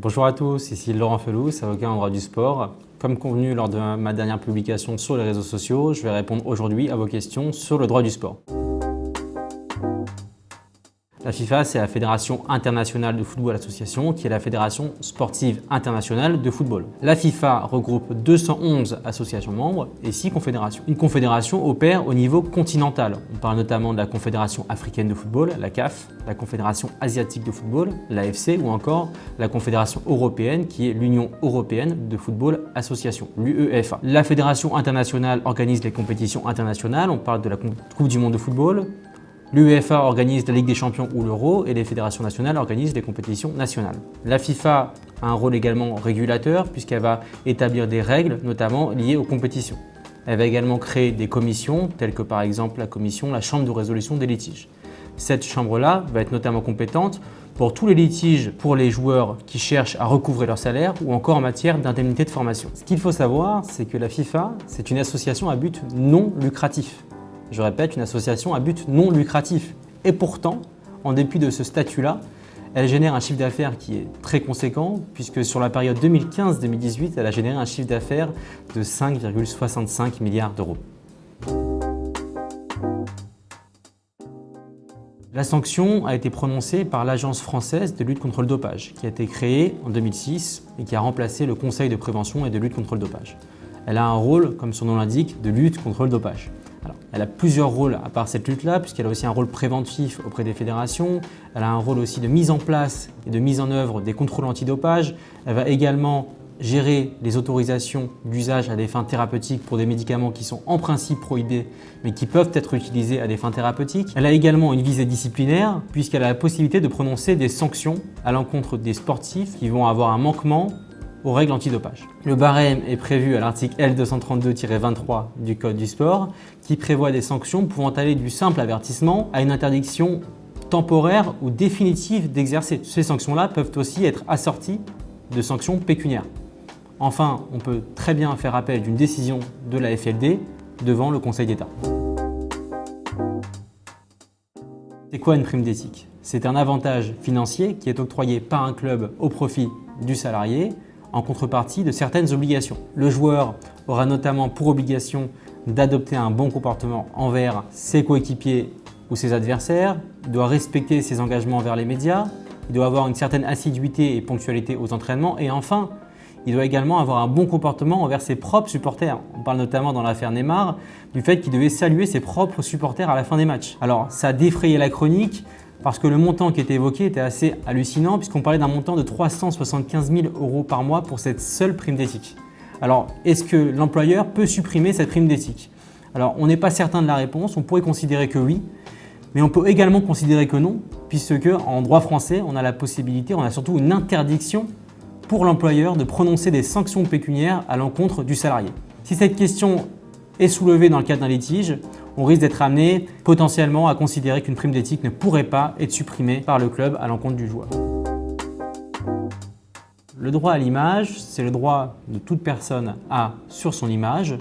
Bonjour à tous, ici Laurent Felous, avocat en droit du sport. Comme convenu lors de ma dernière publication sur les réseaux sociaux, je vais répondre aujourd'hui à vos questions sur le droit du sport. La FIFA, c'est la Fédération internationale de football association, qui est la Fédération sportive internationale de football. La FIFA regroupe 211 associations membres et 6 confédérations. Une confédération opère au niveau continental. On parle notamment de la Confédération africaine de football, la CAF, la Confédération asiatique de football, l'AFC, ou encore la Confédération européenne, qui est l'Union européenne de football association, l'UEFA. La Fédération internationale organise les compétitions internationales. On parle de la Coupe du monde de football. L'UEFA organise la Ligue des Champions ou l'Euro et les fédérations nationales organisent les compétitions nationales. La FIFA a un rôle également régulateur puisqu'elle va établir des règles, notamment liées aux compétitions. Elle va également créer des commissions, telles que par exemple la Chambre de résolution des litiges. Cette chambre-là va être notamment compétente pour tous les litiges pour les joueurs qui cherchent à recouvrer leur salaire ou encore en matière d'indemnité de formation. Ce qu'il faut savoir, c'est que la FIFA, c'est une association à but non lucratif. Je répète, une association à but non lucratif. Et pourtant, en dépit de ce statut-là, elle génère un chiffre d'affaires qui est très conséquent puisque sur la période 2015-2018, elle a généré un chiffre d'affaires de 5,65 milliards d'euros. La sanction a été prononcée par l'Agence française de lutte contre le dopage, qui a été créée en 2006 et qui a remplacé le Conseil de prévention et de lutte contre le dopage. Elle a un rôle, comme son nom l'indique, de lutte contre le dopage. Alors, elle a plusieurs rôles à part cette lutte-là, puisqu'elle a aussi un rôle préventif auprès des fédérations. Elle a un rôle aussi de mise en place et de mise en œuvre des contrôles antidopage. Elle va également gérer les autorisations d'usage à des fins thérapeutiques pour des médicaments qui sont en principe prohibés, mais qui peuvent être utilisés à des fins thérapeutiques. Elle a également une visée disciplinaire, puisqu'elle a la possibilité de prononcer des sanctions à l'encontre des sportifs qui vont avoir un manquement aux règles antidopage. Le barème est prévu à l'article L232-23 du Code du sport qui prévoit des sanctions pouvant aller du simple avertissement à une interdiction temporaire ou définitive d'exercer. Ces sanctions-là peuvent aussi être assorties de sanctions pécuniaires. Enfin, on peut très bien faire appel d'une décision de la FLD devant le Conseil d'État. C'est quoi une prime d'éthique? C'est un avantage financier qui est octroyé par un club au profit du salarié en contrepartie de certaines obligations. Le joueur aura notamment pour obligation d'adopter un bon comportement envers ses coéquipiers ou ses adversaires, il doit respecter ses engagements envers les médias, il doit avoir une certaine assiduité et ponctualité aux entraînements et enfin, il doit également avoir un bon comportement envers ses propres supporters. On parle notamment dans l'affaire Neymar du fait qu'il devait saluer ses propres supporters à la fin des matchs. Alors ça a défrayé la chronique, parce que le montant qui était évoqué était assez hallucinant puisqu'on parlait d'un montant de 375 000 € par mois pour cette seule prime d'éthique. Alors, est-ce que l'employeur peut supprimer cette prime d'éthique? Alors, on n'est pas certain de la réponse, on pourrait considérer que oui, mais on peut également considérer que non, puisque en droit français, on a la possibilité, on a surtout une interdiction pour l'employeur de prononcer des sanctions pécuniaires à l'encontre du salarié. Si cette question est soulevée dans le cadre d'un litige, on risque d'être amené potentiellement à considérer qu'une prime d'éthique ne pourrait pas être supprimée par le club à l'encontre du joueur. Le droit à l'image, c'est le droit de toute personne à sur son image,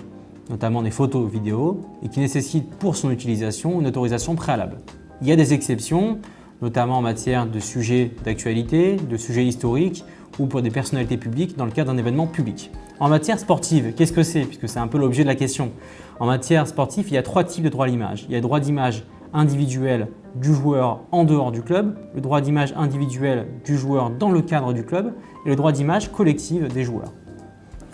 notamment des photos, vidéos, et qui nécessite pour son utilisation une autorisation préalable. Il y a des exceptions, notamment en matière de sujets d'actualité, de sujets historiques ou pour des personnalités publiques dans le cadre d'un événement public. En matière sportive, qu'est-ce que c'est? Puisque c'est un peu l'objet de la question. En matière sportive, il y a 3 types de droits à l'image. Il y a le droit d'image individuel du joueur en dehors du club, le droit d'image individuel du joueur dans le cadre du club et le droit d'image collective des joueurs.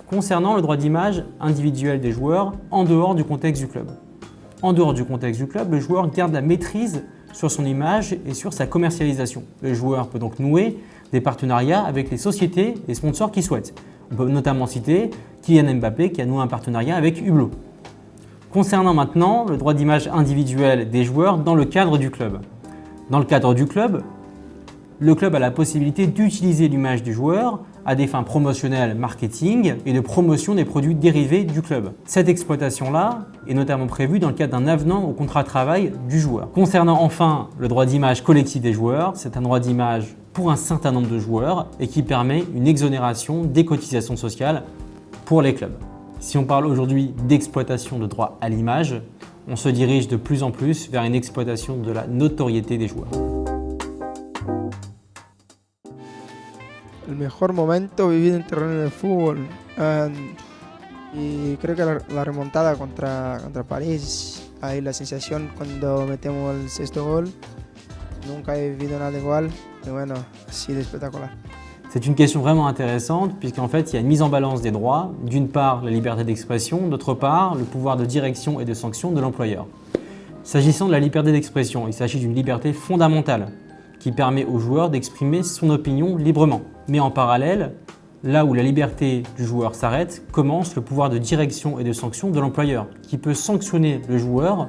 Concernant le droit d'image individuel des joueurs en dehors du contexte du club. En dehors du contexte du club, le joueur garde la maîtrise sur son image et sur sa commercialisation. Le joueur peut donc nouer des partenariats avec les sociétés et sponsors qu'il souhaite. On peut notamment citer Kylian Mbappé qui a noué un partenariat avec Hublot. Concernant maintenant le droit d'image individuel des joueurs dans le cadre du club. Dans le cadre du club, le club a la possibilité d'utiliser l'image du joueur à des fins promotionnelles, marketing et de promotion des produits dérivés du club. Cette exploitation-là est notamment prévue dans le cadre d'un avenant au contrat de travail du joueur. Concernant enfin le droit d'image collectif des joueurs, c'est un droit d'image pour un certain nombre de joueurs et qui permet une exonération des cotisations sociales pour les clubs. Si on parle aujourd'hui d'exploitation de droit à l'image, on se dirige de plus en plus vers une exploitation de la notoriété des joueurs. el mejor momento vivido en terreno de fútbol. Y creo que la remontada contra París, ahí la sensación cuando metemos el sexto gol, nunca he vivido nada igual. Et bueno, así de espectacular. C'est une question vraiment intéressante puisqu'en fait, il y a une mise en balance des droits. D'une part, la liberté d'expression, d'autre part, le pouvoir de direction et de sanction de l'employeur. S'agissant de la liberté d'expression, il s'agit d'une liberté fondamentale qui permet au joueur d'exprimer son opinion librement. Mais en parallèle, là où la liberté du joueur s'arrête, commence le pouvoir de direction et de sanction de l'employeur qui peut sanctionner le joueur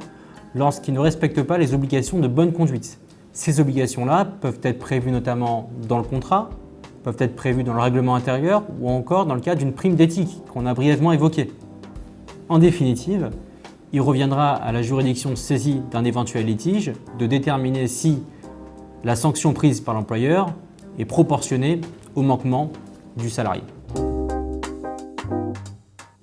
lorsqu'il ne respecte pas les obligations de bonne conduite. Ces obligations-là peuvent être prévues notamment dans le contrat, peuvent être prévues dans le règlement intérieur ou encore dans le cadre d'une prime d'éthique qu'on a brièvement évoquée. En définitive, il reviendra à la juridiction saisie d'un éventuel litige de déterminer si la sanction prise par l'employeur est proportionnée au manquement du salarié.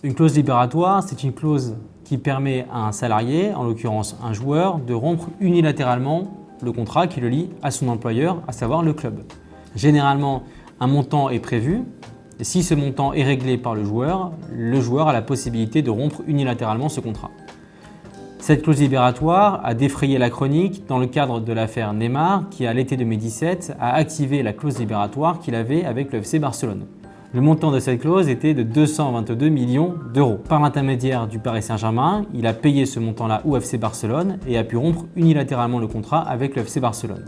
Une clause libératoire, c'est une clause qui permet à un salarié, en l'occurrence un joueur, de rompre unilatéralement le contrat qui le lie à son employeur, à savoir le club. Généralement, un montant est prévu et si ce montant est réglé par le joueur a la possibilité de rompre unilatéralement ce contrat. Cette clause libératoire a défrayé la chronique dans le cadre de l'affaire Neymar qui, à l'été 2017, a activé la clause libératoire qu'il avait avec le FC Barcelone. Le montant de cette clause était de 222 millions d'euros. Par l'intermédiaire du Paris Saint-Germain, il a payé ce montant-là au FC Barcelone et a pu rompre unilatéralement le contrat avec le FC Barcelone.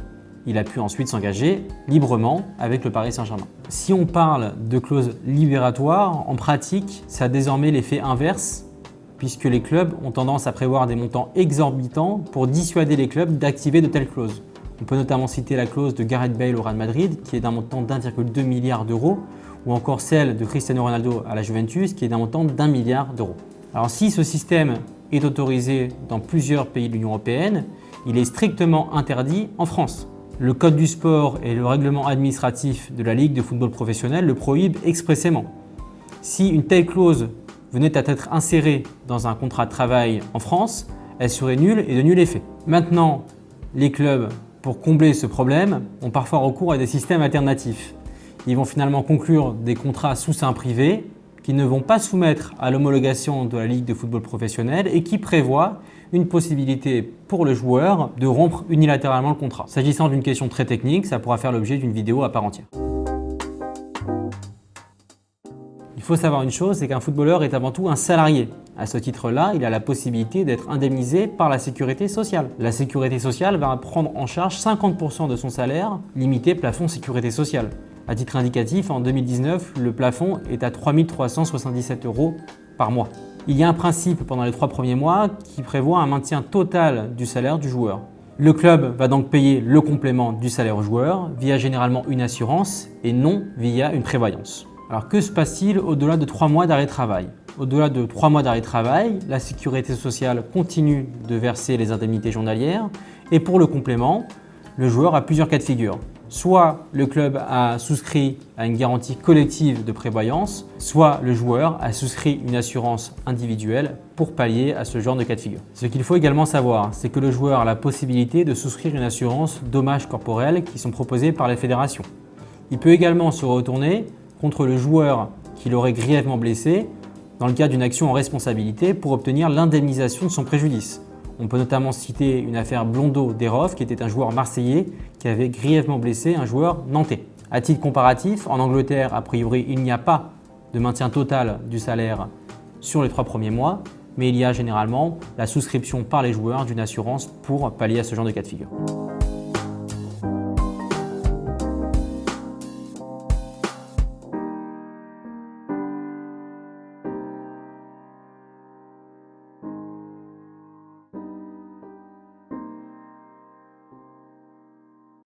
Il a pu ensuite s'engager librement avec le Paris Saint-Germain. Si on parle de clause libératoire, en pratique, ça a désormais l'effet inverse puisque les clubs ont tendance à prévoir des montants exorbitants pour dissuader les clubs d'activer de telles clauses. On peut notamment citer la clause de Gareth Bale au Real Madrid qui est d'un montant d'1,2 milliard d'euros ou encore celle de Cristiano Ronaldo à la Juventus qui est d'un montant d'1 milliard d'euros. Alors si ce système est autorisé dans plusieurs pays de l'Union européenne, il est strictement interdit en France. Le Code du sport et le règlement administratif de la Ligue de football professionnel le prohibent expressément. Si une telle clause venait à être insérée dans un contrat de travail en France, elle serait nulle et de nul effet. Maintenant, les clubs, pour combler ce problème, ont parfois recours à des systèmes alternatifs. Ils vont finalement conclure des contrats sous seing privé qui ne vont pas soumettre à l'homologation de la Ligue de football professionnel et qui prévoient une possibilité pour le joueur de rompre unilatéralement le contrat. S'agissant d'une question très technique, ça pourra faire l'objet d'une vidéo à part entière. Il faut savoir une chose, c'est qu'un footballeur est avant tout un salarié. À ce titre-là, il a la possibilité d'être indemnisé par la sécurité sociale. La sécurité sociale va prendre en charge 50% de son salaire, limité plafond sécurité sociale. À titre indicatif, en 2019, le plafond est à 3 377 € par mois. Il y a un principe pendant les 3 premiers mois qui prévoit un maintien total du salaire du joueur. Le club va donc payer le complément du salaire au joueur via généralement une assurance et non via une prévoyance. Alors que se passe-t-il au-delà de 3 mois d'arrêt de travail ? Au-delà de 3 mois d'arrêt de travail, la sécurité sociale continue de verser les indemnités journalières et pour le complément, le joueur a plusieurs cas de figure. Soit le club a souscrit à une garantie collective de prévoyance, soit le joueur a souscrit une assurance individuelle pour pallier à ce genre de cas de figure. Ce qu'il faut également savoir, c'est que le joueur a la possibilité de souscrire une assurance dommages corporels qui sont proposées par les fédérations. Il peut également se retourner contre le joueur qui l'aurait grièvement blessé dans le cas d'une action en responsabilité pour obtenir l'indemnisation de son préjudice. On peut notamment citer une affaire Blondeau-Desroches qui était un joueur marseillais qui avait grièvement blessé un joueur nantais. À titre comparatif, en Angleterre, a priori, il n'y a pas de maintien total du salaire sur les 3 premiers mois, mais il y a généralement la souscription par les joueurs d'une assurance pour pallier à ce genre de cas de figure.